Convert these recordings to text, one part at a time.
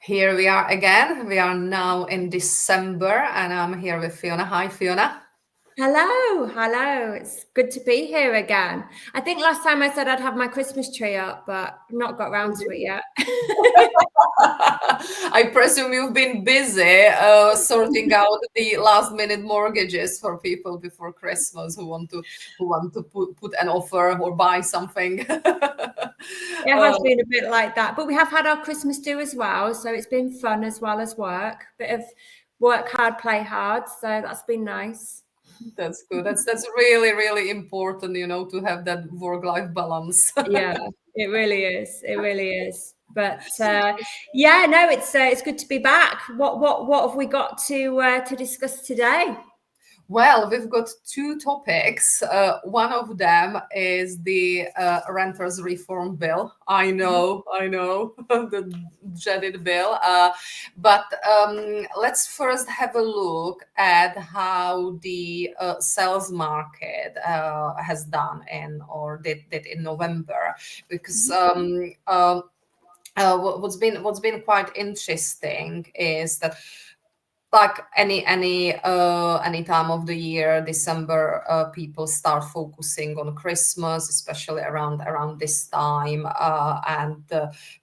Here we are again. We are now in December, and I'm here with Fiona. Hi, Fiona. Hello, hello. It's good to be here again. I think last time I said I'd have my Christmas tree up, but I've not got round to it yet. I presume you've been busy sorting out the last minute mortgages for people before Christmas who want to put an offer or buy something. It has been a bit like that, but we have had our Christmas do as well, so it's been fun as well as work. Bit of work hard, play hard, so that's been nice. That's good. That's really, really important, to have that work-life balance. Yeah, it really is. It really is. But yeah, no, it's good to be back. What have we got to discuss today? Well, we've got two topics. One of them is the renters reform bill. I know, the dreaded bill. But let's first have a look at how the sales market has done did in November, because what's been quite interesting is that, like any time of the year, December, people start focusing on Christmas, especially around this time, and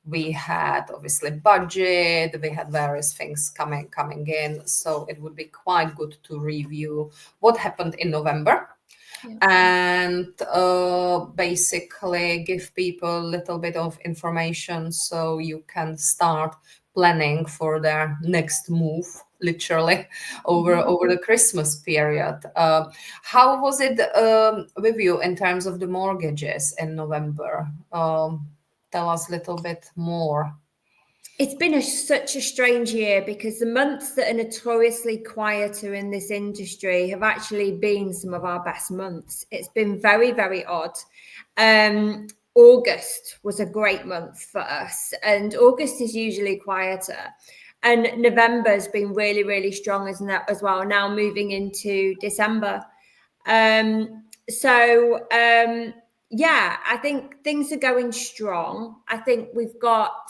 we had obviously budget, we had various things coming in, so it would be quite good to review what happened in November, Yeah. and basically give people a little bit of information so you can start planning for their next move, literally over the Christmas period. How was it with you in terms of the mortgages in November? Tell us a little bit more. It's been such a strange year because the months that are notoriously quieter in this industry have actually been some of our best months. It's been very, very odd. August was a great month for us, and August is usually quieter. And November has been really, really strong as well, now moving into December. So yeah, I think things are going strong. I think we've got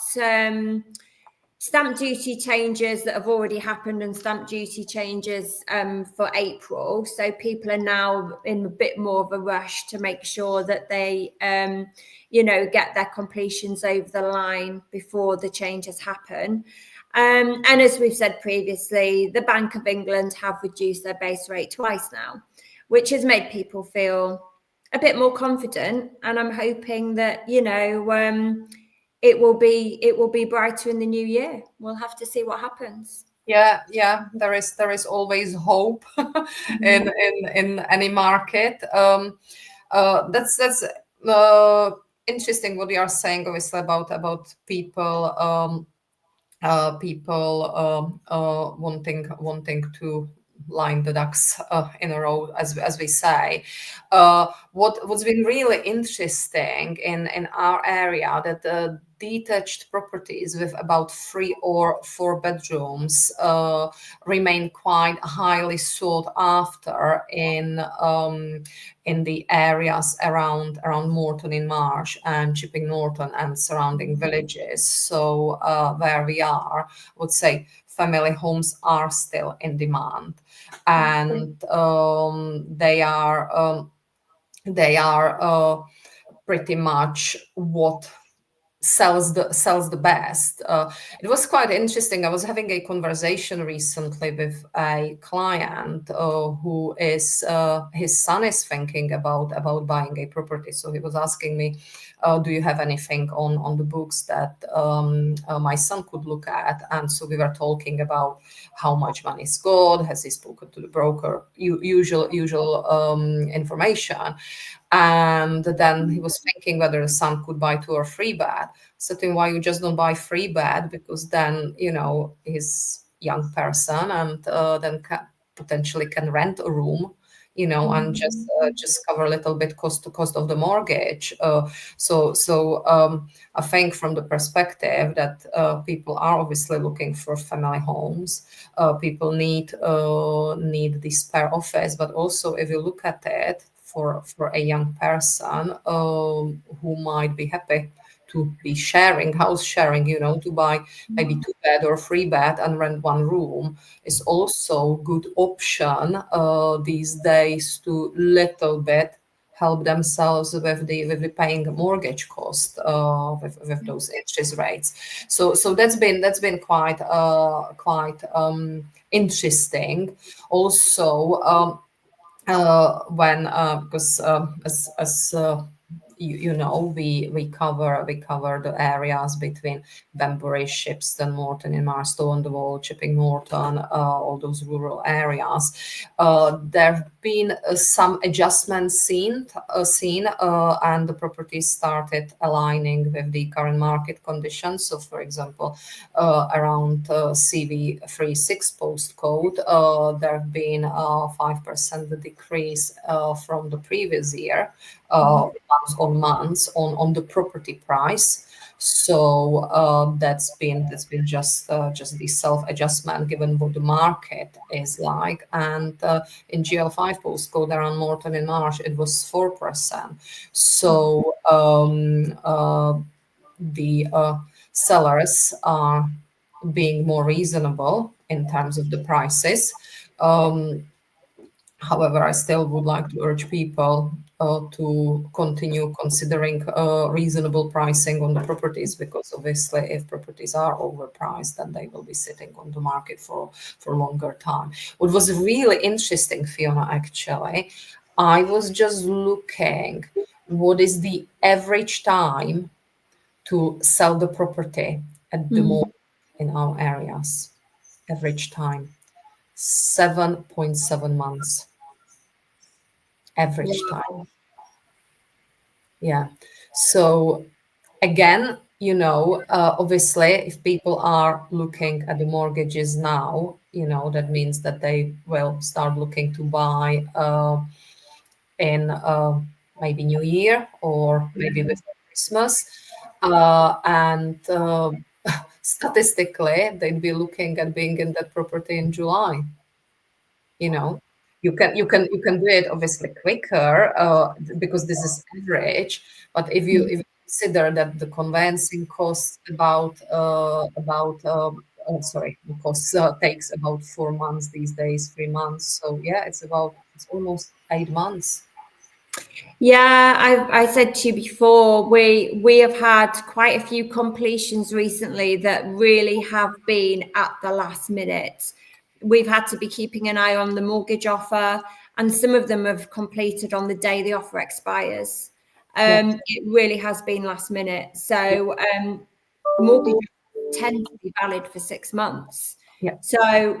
stamp duty changes that have already happened and stamp duty changes for April. So people are now in a bit more of a rush to make sure that they, get their completions over the line before the changes happen. And as we've said previously, the Bank of England have reduced their base rate twice now, which has made people feel a bit more confident. And I'm hoping that, it will be brighter in the new year. We'll have to see what happens. Yeah, there is always hope in any market. That's interesting what you are saying, obviously, about people wanting to line the ducks in a row, as we say. What's been really interesting in our area, that the detached properties with about 3 or 4 bedrooms remain quite highly sought after in the areas around Morton in Marsh and Chipping Norton and surrounding villages. So where we are, I would say family homes are still in demand, and they are pretty much what sells the best. It was quite interesting. I was having a conversation recently with a client who is his son is thinking about buying a property. So he was asking me, "Do you have anything on the books that my son could look at?" And so we were talking about how much money is good, has he spoken to the broker, usual information. And then he was thinking whether the son could buy 2 or 3 bed. So then why you just don't buy 3 bed? Because then, he's young person, and then potentially can rent a room, and just cover a little bit cost of the mortgage. So I think from the perspective that people are obviously looking for family homes, people need this spare office, but also if you look at it for a young person who might be happy to be sharing, house sharing, to buy maybe 2 bed or 3 bed and rent one room is also good option these days to little bit help themselves with the paying mortgage cost with those interest rates. So that's been quite interesting. Also, when because as we cover the areas between Banbury, Shipston, Morton in Marstow on the Wall, Chipping Norton, all those rural areas. There have been some adjustments seen, and the properties started aligning with the current market conditions. So, for example, around CV36 postcode, there have been 5% decrease from the previous year, months on months on the property price. So that's been just the self adjustment given what the market is like. And in GL5 postcode around Morton in March, it was 4%. So the sellers are being more reasonable in terms of the prices. However, I still would like to urge people to continue considering reasonable pricing on the properties, because obviously, if properties are overpriced, then they will be sitting on the market for longer time. What was really interesting, Fiona, actually, I was just looking what is the average time to sell the property at the moment in our areas. Average time 7.7 months. Average time. Yeah. So again, obviously, if people are looking at the mortgages now, that means that they will start looking to buy in maybe New Year or maybe before Christmas. And statistically, they'd be looking at being in that property in July. You can do it obviously quicker because this is average. But if you consider that the conveyancing costs the cost takes about 4 months these days, 3 months. So yeah, it's almost 8 months. Yeah, I said to you before, we have had quite a few completions recently that really have been at the last minute. We've had to be keeping an eye on the mortgage offer, and some of them have completed on the day the offer expires. It really has been last minute. So mortgage tend to be valid for 6 months. Yeah. So,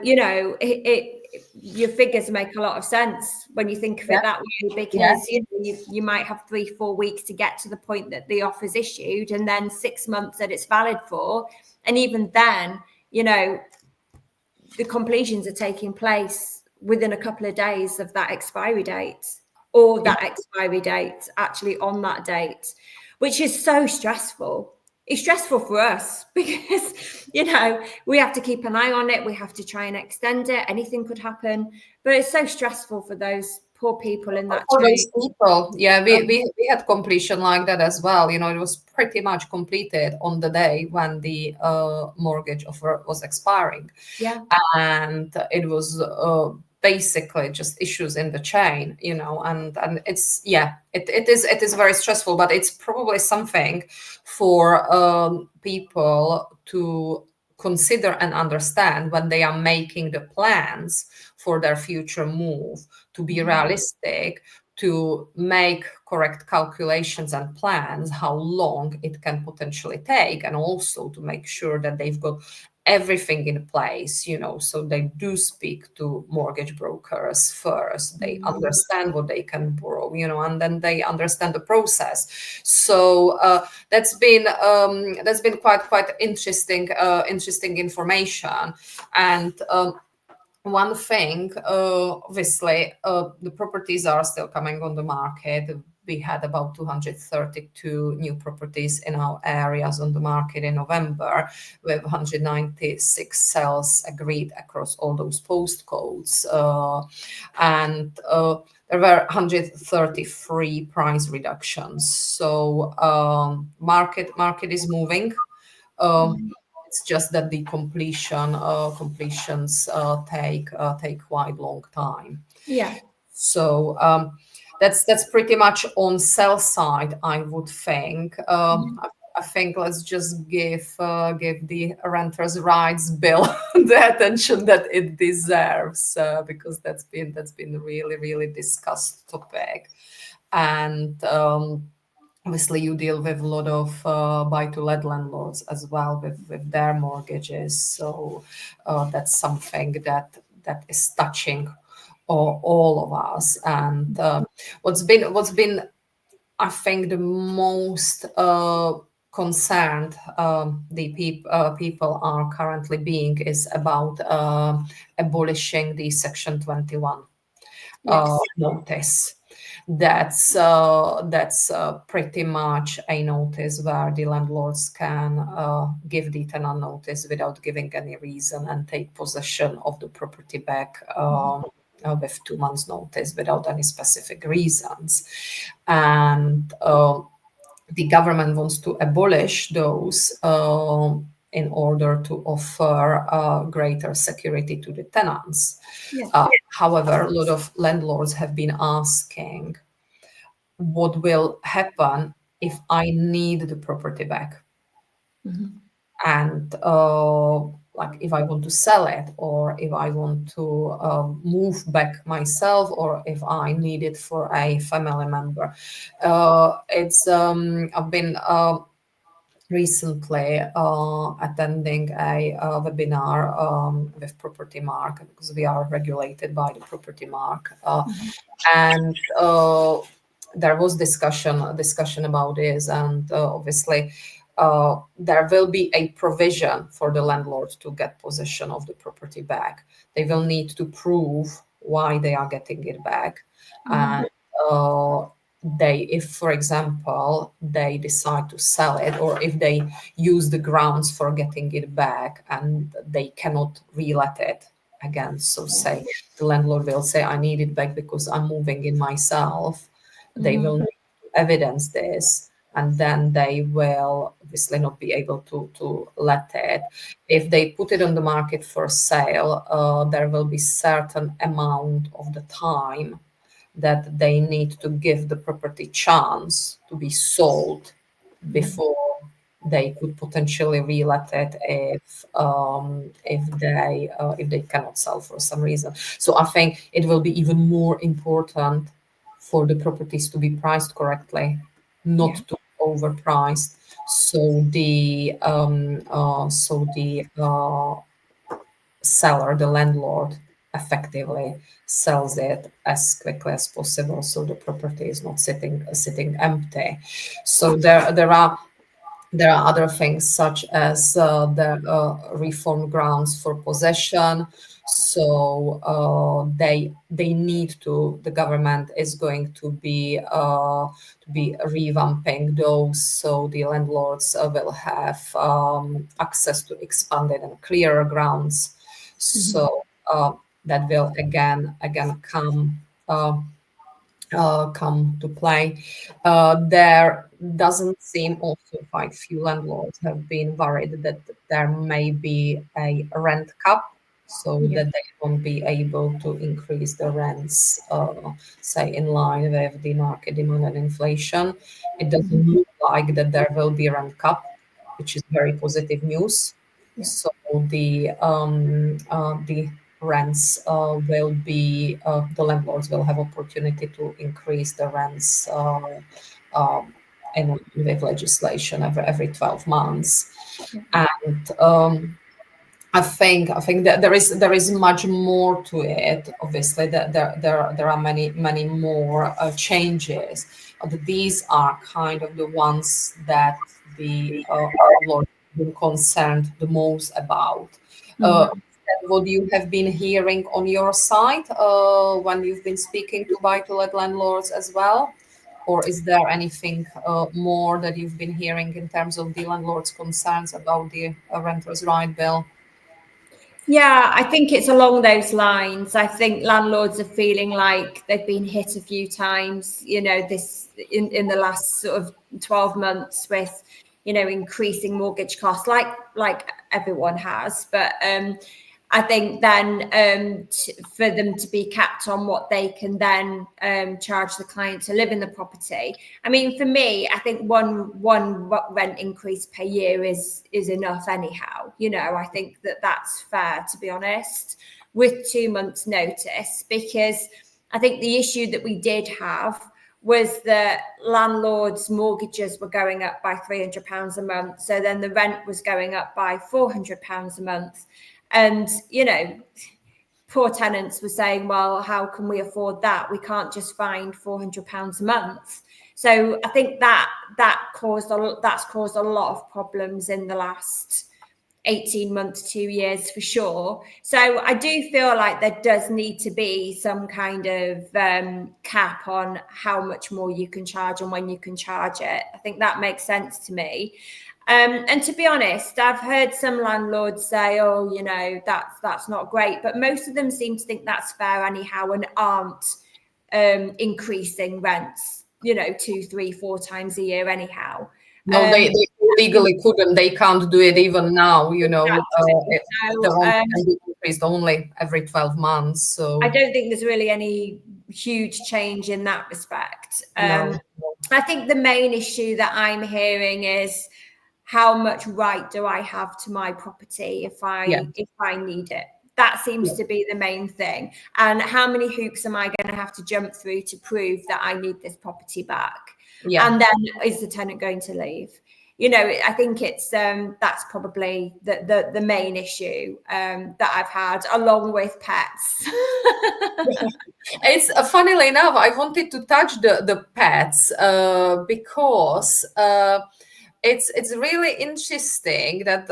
your figures make a lot of sense when you think of it that way, because you might have 3-4 weeks to get to the point that the offer's issued, and then 6 months that it's valid for. And even then, the completions are taking place within a couple of days of that expiry date, or that expiry date actually on that date, which is so stressful. It's stressful for us because, we have to keep an eye on it. We have to try and extend it. Anything could happen, but it's so stressful for those poor people in that For chain. those people, yeah, we had completion like that as well. It was pretty much completed on the day when the mortgage offer was expiring. Yeah. And it was basically just issues in the chain, and it's it is very stressful, but it's probably something for people to consider and understand when they are making the plans for their future move, to be realistic, to make correct calculations and plans how long it can potentially take, and also to make sure that they've got everything in place, so they do speak to mortgage brokers first. They understand what they can borrow, and then they understand the process. So that's been quite interesting information. And one thing, obviously, the properties are still coming on the market. we had about 232 new properties in our areas on the market in November, with 196 sales agreed across all those postcodes. And there were 133 price reductions. So market is moving. It's just that the completions take quite long time. Yeah. So that's pretty much on sell side, I would think. I think let's just give the renters' rights bill the attention that it deserves, because that's been a really discussed topic, and obviously you deal with a lot of buy-to-let landlords as well with their mortgages. So that's something that is touching all of us. And what's been I think the most concerned people are currently being is about abolishing the Section 21 Yes. notice. That's pretty much a notice where the landlords can give the tenant notice without giving any reason and take possession of the property back with 2 months notice without any specific reasons. And the government wants to abolish those in order to offer greater security to the tenants. Yes. However, a lot of landlords have been asking, what will happen if I need the property back? And like if I want to sell it, or if I want to move back myself, or if I need it for a family member. It's I've been recently attending a webinar with Property Mark, because we are regulated by the Property Mark, and there was discussion about this, and obviously there will be a provision for the landlord to get possession of the property back. They will need to prove why they are getting it back, and if, for example, they decide to sell it, or if they use the grounds for getting it back and they cannot re-let it again. So say the landlord will say, I need it back because I'm moving in myself. They will need to evidence this, and then they will obviously not be able to let it. If they put it on the market for sale, there will be certain amount of the time that they need to give the property chance to be sold before they could potentially re-let it if they cannot sell for some reason. So I think it will be even more important for the properties to be priced correctly, not to be overpriced. So the seller, the landlord, effectively sells it as quickly as possible, so the property is not sitting empty. So there are other things, such as the reform grounds for possession. So the government is going to be revamping those, so the landlords will have access to expanded and clearer grounds. So that will again come to play. There doesn't seem, also quite few landlords have been worried that there may be a rent cap, so that they won't be able to increase the rents, say, in line with the market demand and inflation. It doesn't look like that there will be a rent cap, which is very positive news. So the rents the landlords will have opportunity to increase the rents in with legislation every 12 months. And I think that there is much more to it. Obviously, there are many more changes. These are kind of the ones that the landlords have been concerned the most about. What you have been hearing on your side when you've been speaking to buy-to-let landlords as well? or is there anything more that you've been hearing in terms of the landlord's concerns about the renters' right bill? Yeah, I think it's along those lines. I think landlords are feeling like they've been hit a few times, this in the last sort of 12 months with, increasing mortgage costs like everyone has. But I think then for them to be capped on what they can then charge the client to live in the property. I mean, for me, I think one rent increase per year is enough anyhow. I think that's fair, to be honest, with 2 months' notice, because I think the issue that we did have was that landlords' mortgages were going up by £300 a month. So then the rent was going up by £400 a month. And, poor tenants were saying, well, how can we afford that? We can't just find £400 a month. So I think that's caused a lot of problems in the last 18 months, 2 years for sure. So I do feel like there does need to be some kind of cap on how much more you can charge and when you can charge it. I think that makes sense to me. And to be honest, I've heard some landlords say, oh, that's not great. But most of them seem to think that's fair anyhow and aren't increasing rents, 2, 3, 4 times a year anyhow. No, they legally couldn't. They can't do it even now. The rent can be increased only every 12 months. So I don't think there's really any huge change in that respect. no. I think the main issue that I'm hearing is how much right do I have to my property if I need it. That seems to be the main thing. And how many hoops am I going to have to jump through to prove that I need this property back? Yeah. And then is the tenant going to leave? I think it's that's probably the main issue that I've had, along with pets. It's funnily enough, I wanted to touch the pets because it's really interesting that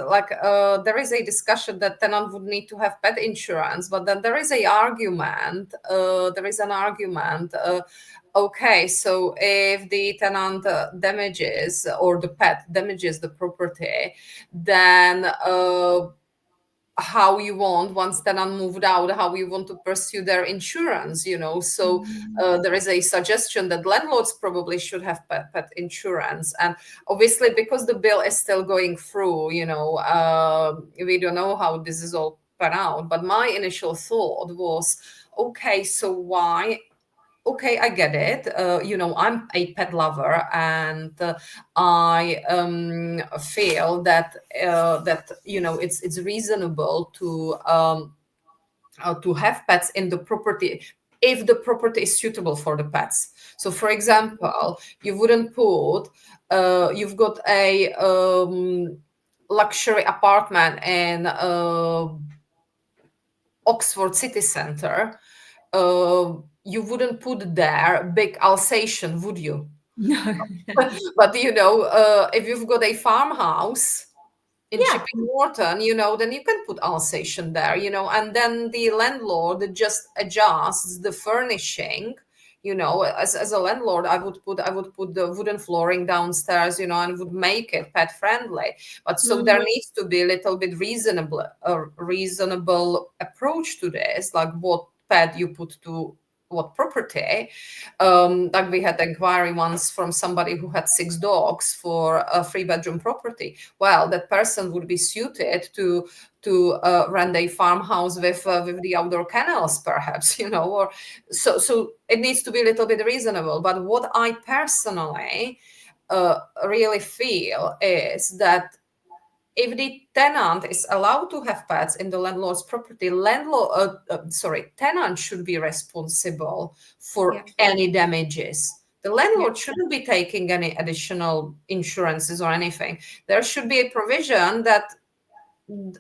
there is a discussion that tenant would need to have pet insurance, but then there is an argument. Okay, so if the tenant damages or the pet damages the property, then how you want, once tenant moved out, how you want to pursue their insurance, so there is a suggestion that landlords probably should have pet insurance. And obviously, because the bill is still going through, we don't know how this is all pan out. But my initial thought was, okay, so why? Okay, I get it. I'm a pet lover, and I feel that it's reasonable to have pets in the property if the property is suitable for the pets. So, for example, you wouldn't put you've got a luxury apartment in Oxford city center. You wouldn't put there big Alsatian, would you? No. But if you've got a farmhouse in Chipping Norton, then you can put Alsatian there, and then the landlord just adjusts the furnishing. As a landlord, I would put the wooden flooring downstairs, and would make it pet friendly. But so there needs to be a little bit reasonable approach to this, like what pet you put to what property. Like we had inquiry once from somebody who had 6 dogs for a 3-bedroom property. Well, that person would be suited to rent a farmhouse with the outdoor kennels, perhaps, or so it needs to be a little bit reasonable. But what I personally really feel is that if the tenant is allowed to have pets in the landlord's property, tenant should be responsible for any damages. The landlord shouldn't be taking any additional insurances or anything. There should be a provision that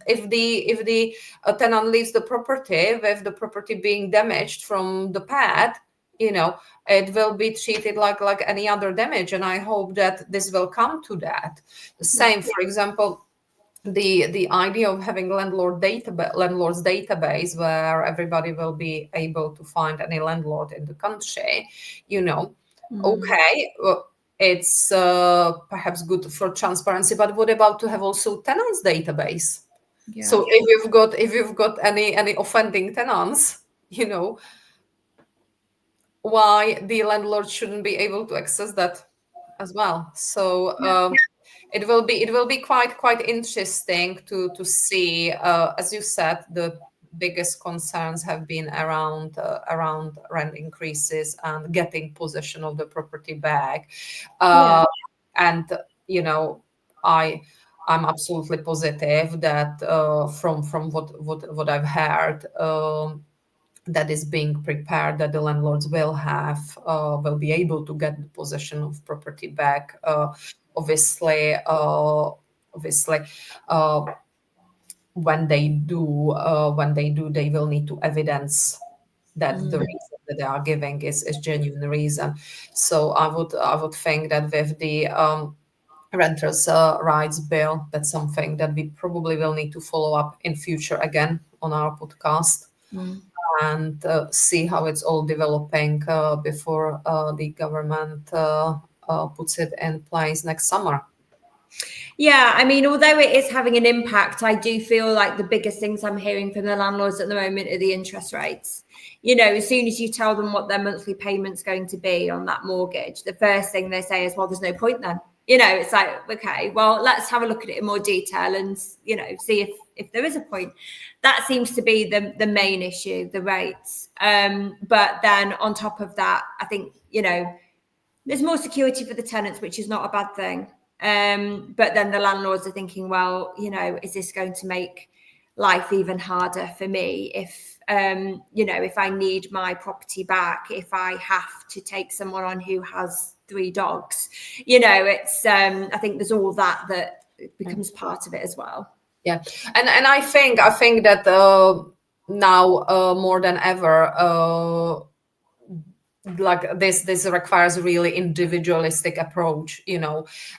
if the tenant leaves the property with the property being damaged from the pet, it will be treated like any other damage. And I hope that this will come to that. The same, for example, the idea of having landlord's database where everybody will be able to find any landlord in the country, Okay, it's perhaps good for transparency, but what about to have also tenants database? So if you've got any offending tenants, why the landlord shouldn't be able to access that as well. So it will be quite interesting to see. As you said, the biggest concerns have been around rent increases and getting possession of the property back. And I'm absolutely positive that from what I've heard. That is being prepared, that the landlords will be able to get the possession of property back. Obviously, uh, when they do, they will need to evidence that the reason that they are giving is genuine reason. So I would think that with the renters rights bill, that's something that we probably will need to follow up in future again on our podcast, and see how it's all developing before the government puts it in place next summer. Yeah, I mean, although it is having an impact, I do feel like the biggest things I'm hearing from the landlords at the moment are the interest rates. As soon as you tell them what their monthly payment's going to be on that mortgage, the first thing they say is, well, there's no point then. It's like, okay, well, let's have a look at it in more detail and, see if there is a point. That seems to be the main issue, the rates. But then on top of that, I think, there's more security for the tenants, which is not a bad thing. But then the landlords are thinking, well, is this going to make life even harder for me if I need my property back, if I have to take someone on who has 3 dogs? It's I think there's all that becomes part of it as well. Yeah, and I think that now more than ever, like this requires a really individualistic approach,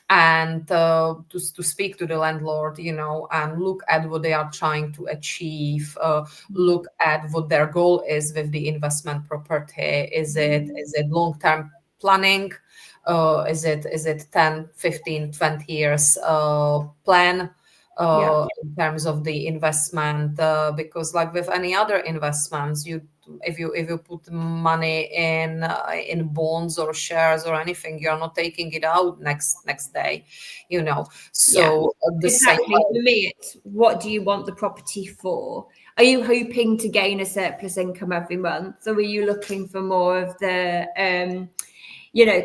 and to speak to the landlord, and look at what they are trying to achieve, look at what their goal is with the investment property. Is it long-term planning? Is it 10, 15, 20 years plan? In terms of the investment, because like with any other investments, if you put money in bonds or shares or anything, you're not taking it out next day, so the exactly. same For me, it's what do you want the property for? Are you hoping to gain a surplus income every month, or are you looking for more of the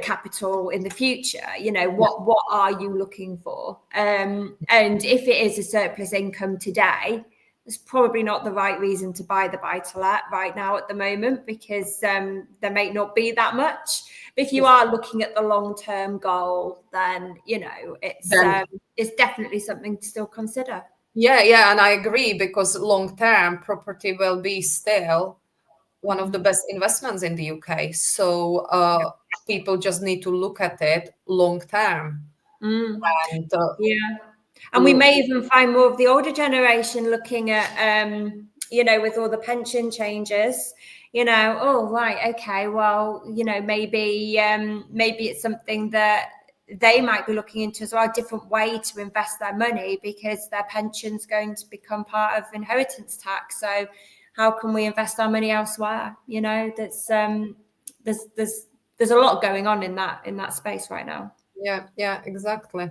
capital in the future? What are you looking for? And if it is a surplus income today, it's probably not the right reason to buy the buy-to-let right now at the moment, because there may not be that much. But if you are looking at the long-term goal, then it's definitely something to still consider. Yeah, and I agree, because long-term property will be still one of the best investments in the UK. So people just need to look at it long term. And and we may even find more of the older generation looking at with all the pension changes, oh right, okay, well, maybe it's something that they might be looking into as well, a different way to invest their money, because their pension's going to become part of inheritance tax. So how can we invest our money elsewhere? That's there's a lot going on in that space right now. Yeah, exactly.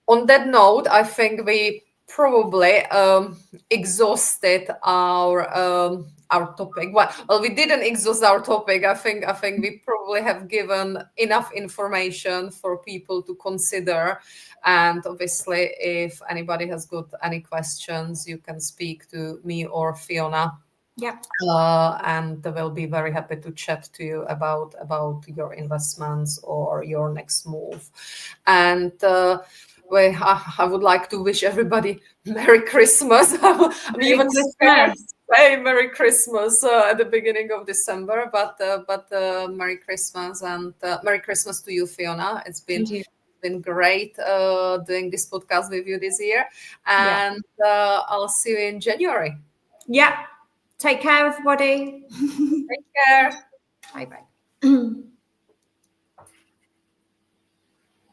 On that note, I think we probably exhausted our topic. Well, we didn't exhaust our topic. I think we probably have given enough information for people to consider. And obviously, if anybody has got any questions, you can speak to me or Fiona. Yeah. And we'll be very happy to chat to you about your investments or your next move. And I would like to wish everybody Merry Christmas. I'm even scared to say Merry Christmas at the beginning of December, but Merry Christmas, and Merry Christmas to you, Fiona. It's been great doing this podcast with you this year, and I'll see you in January. Yeah. Take care, everybody. Take care. Bye-bye.